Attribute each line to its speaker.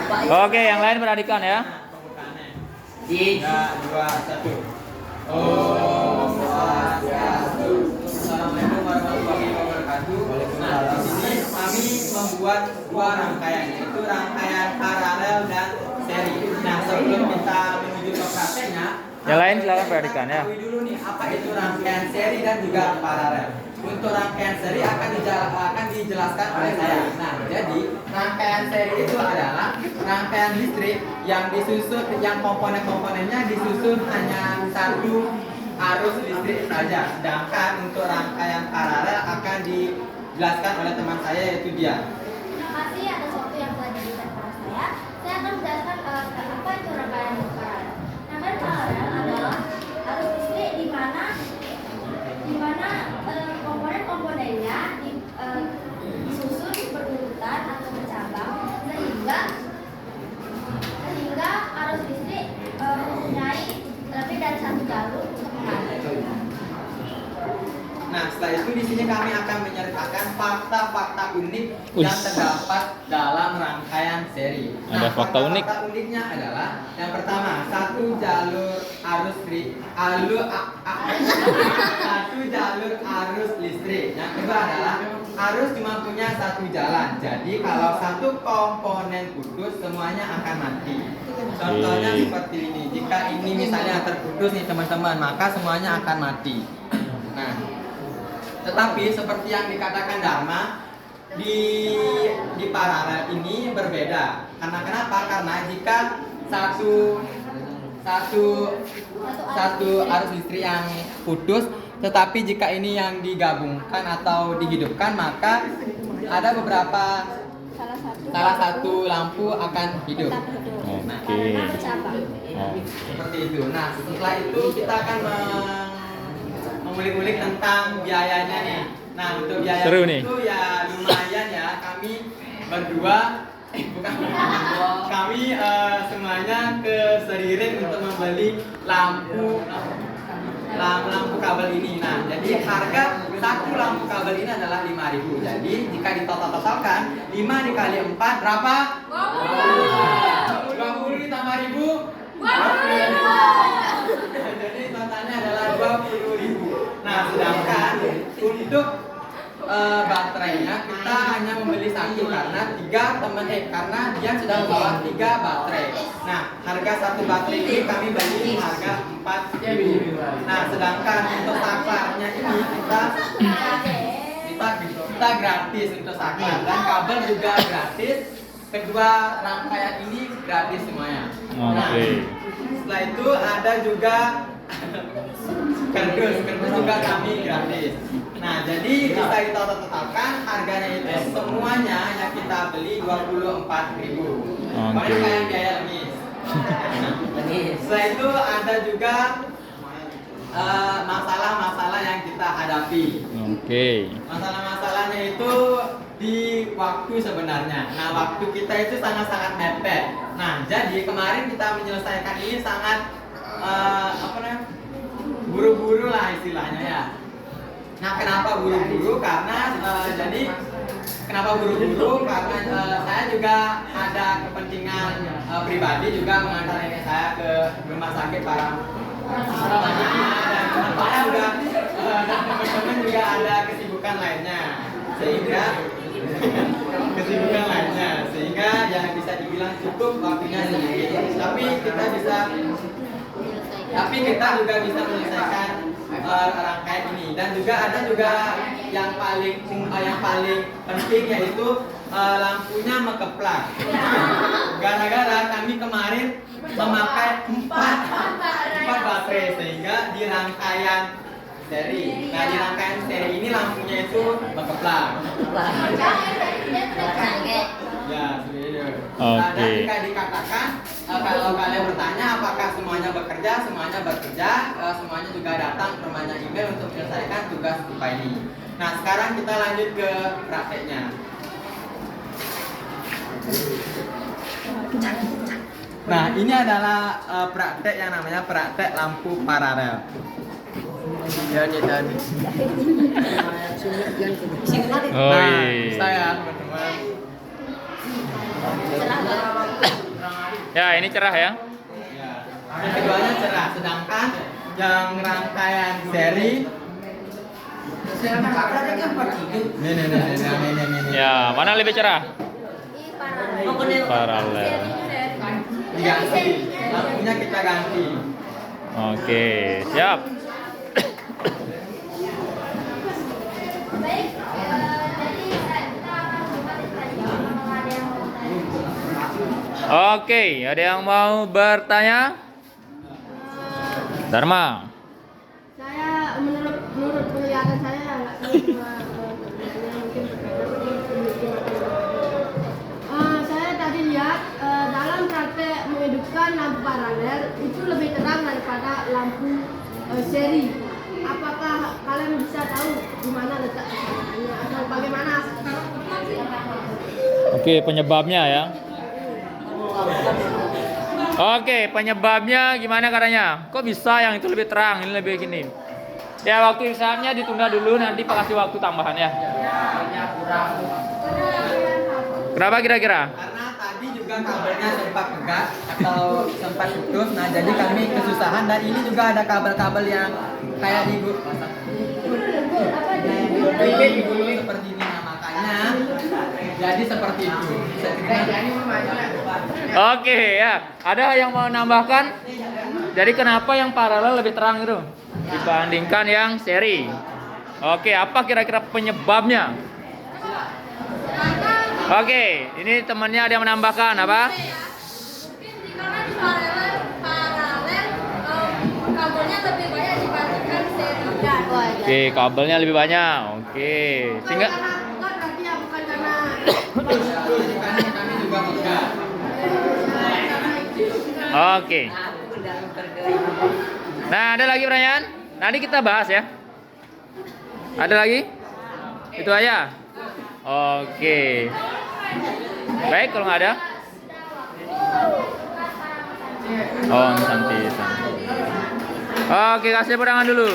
Speaker 1: Oke, yang lain perhatikan ya.
Speaker 2: Pembukaannya. 3, 2, 1. Om Swastiastu. Assalamualaikum warahmatullahi wabarakatuh. Nah, di sini kami membuat dua rangkaian, yaitu rangkaian paralel dan seri. Nah, sebelum kita menuju ke prakteknya,
Speaker 1: Yang lain silakan perhatikan ya.
Speaker 2: ketahui dulu nih apa itu rangkaian seri dan juga paralel. Untuk rangkaian seri akan dijelaskan oleh saya. Nah, jadi rangkaian seri itu adalah rangkaian listrik yang disusun, yang komponen-komponennya disusun hanya satu arus listrik saja. Sedangkan untuk rangkaian paralel akan dijelaskan oleh teman saya, yaitu dia.
Speaker 3: Terima kasih atas waktu yang telah diberikan kepada saya. Saya akan menjelaskan apa itu rangkaian paralel. Rangkaian paralel adalah arus listrik di mana komponen-komponennya disusun berurutan atau bercabang sehingga arus listrik mempunyai lebih dari satu jalur untuk mengalir.
Speaker 2: Nah, setelah itu di sini kami akan menyertakan fakta-fakta unik yang terdapat dalam rangkaian seri.
Speaker 1: Ada fakta unik.
Speaker 2: Fakta uniknya adalah yang pertama, satu jalur arus listrik. Yang kedua adalah arus cuma punya satu jalan. Jadi kalau satu komponen putus, semuanya akan mati. Contohnya seperti ini. Jika ini misalnya terputus nih teman-teman, maka semuanya akan mati. Nah, tetapi seperti yang dikatakan Dharma, di paralel ini berbeda. Karena kenapa? Karena jika satu arus listrik yang putus, tetapi jika ini yang digabungkan atau dihidupkan, maka ada beberapa salah satu lampu akan hidup. Nah, seperti itu. Nah, setelah itu kita akan mengulik-ulik tentang biayanya nih. Nah, untuk biaya
Speaker 1: Seru nih.
Speaker 2: itu ya lumayan ya. Kami berdua kami semuanya ke Seririn untuk membeli lampu kabel ini. Nah, jadi harga satu lampu kabel ini adalah 5.000. Jadi jika ditotal-totalkan 5 dikali 4 berapa? 20 ditambah 1.000? 20.000. Jadi totalnya adalah 20.000. Nah, sedangkan untuk baterainya kita hanya membeli satu karena karena dia sudah membawa 3 baterai. Nah, harga satu baterai ini kami beli harga 4.000. Nah, sedangkan untuk saklarnya ini kita gratis untuk saklar dan kabel juga gratis. Kedua rangkaian ini gratis semuanya. Nah, setelah itu ada juga kardus juga kami gratis. Nah, jadi bisa ditotal-totalkan harganya itu semuanya yang kita beli 24.000. Paling kayak biaya lebih. Setelah itu ada juga masalah-masalah yang kita hadapi. Masalah-masalahnya itu di waktu sebenarnya. Nah, waktu kita itu sangat-sangat mepet. Nah, jadi kemarin kita menyelesaikan ini sangat buru-buru lah istilahnya ya. Nah, kenapa buru-buru? Karena kenapa buru-buru? Karena saya juga ada kepentingan pribadi juga mengantar nenek saya ke rumah sakit para dan teman-teman juga ada kesibukan lainnya sehingga ya bisa dibilang cukup waktunya sedikit. Tapi kita juga bisa menyelesaikan rangkaian ini, dan juga ada yang paling penting, yaitu lampunya mengkeplak. Gara-gara kami kemarin memakai 4 baterai sehingga di rangkaian seri. Nah, di rangkaian seri ini lampunya itu mengkeplak. Ya, seperti itu. Nah, dan jika dikatakan kalau kalian bertanya apakah semuanya bekerja, semuanya juga datang ke rumahnya email untuk menyelesaikan tugas IPA ini. Nah, sekarang kita lanjut ke prakteknya. Nah, ini adalah praktek yang namanya praktek lampu paralel. Dan
Speaker 1: Oh,
Speaker 2: nah, saya teman-teman.
Speaker 1: Ya, ini cerah ya.
Speaker 2: Ya. Yang keduanya cerah, sedangkan yang rangkaian seri nih.
Speaker 1: Ya, mana lebih cerah?
Speaker 3: Ini
Speaker 1: Paralel.
Speaker 2: Diganti. Lampunya kita ganti.
Speaker 1: Oke, siap.
Speaker 3: Baik, jadi kita akan coba tadi kalau ada yang mau tanya.
Speaker 1: Oke, ada yang mau bertanya? Dharma.
Speaker 4: Saya menurut penglihatan saya nggak tahu cuma mungkin saya tadi lihat dalam praktek menghidupkan lampu paralel itu lebih terang daripada lampu seri. Apakah kalian bisa tahu di mana letak kesalahannya atau bagaimana?
Speaker 1: Oke, penyebabnya ya. Oke, penyebabnya gimana katanya? Kok bisa yang itu lebih terang, ini lebih gini? Ya, waktu misalnya ditunda dulu, nanti kasih waktu tambahan ya. Kenapa kira-kira?
Speaker 2: Karena tadi juga kabelnya sempat pegat atau sempat putus. Nah, jadi kami kesusahan dan ini juga ada kabel-kabel yang kayak digulung seperti ini. Nah, makanya jadi seperti itu.
Speaker 1: Oke ya, ada yang mau nambahkan? Jadi kenapa yang paralel lebih terang itu dibandingkan yang seri? Oke, apa kira-kira penyebabnya? Oke, ini temannya ada yang menambahkan apa?
Speaker 3: Karena di paralel kabelnya lebih banyak dibandingkan seri.
Speaker 1: Oke, kabelnya lebih banyak. Oke, sehingga
Speaker 4: Bukan berarti ya bukan karena
Speaker 2: Kami juga pegat.
Speaker 1: oke. Nah, ada lagi pertanyaan? Nanti kita bahas ya. Ada lagi? Itu aja. Oke. Baik, kalau nggak ada. Oh, santai. Oke, kasih tepuk tangan dulu.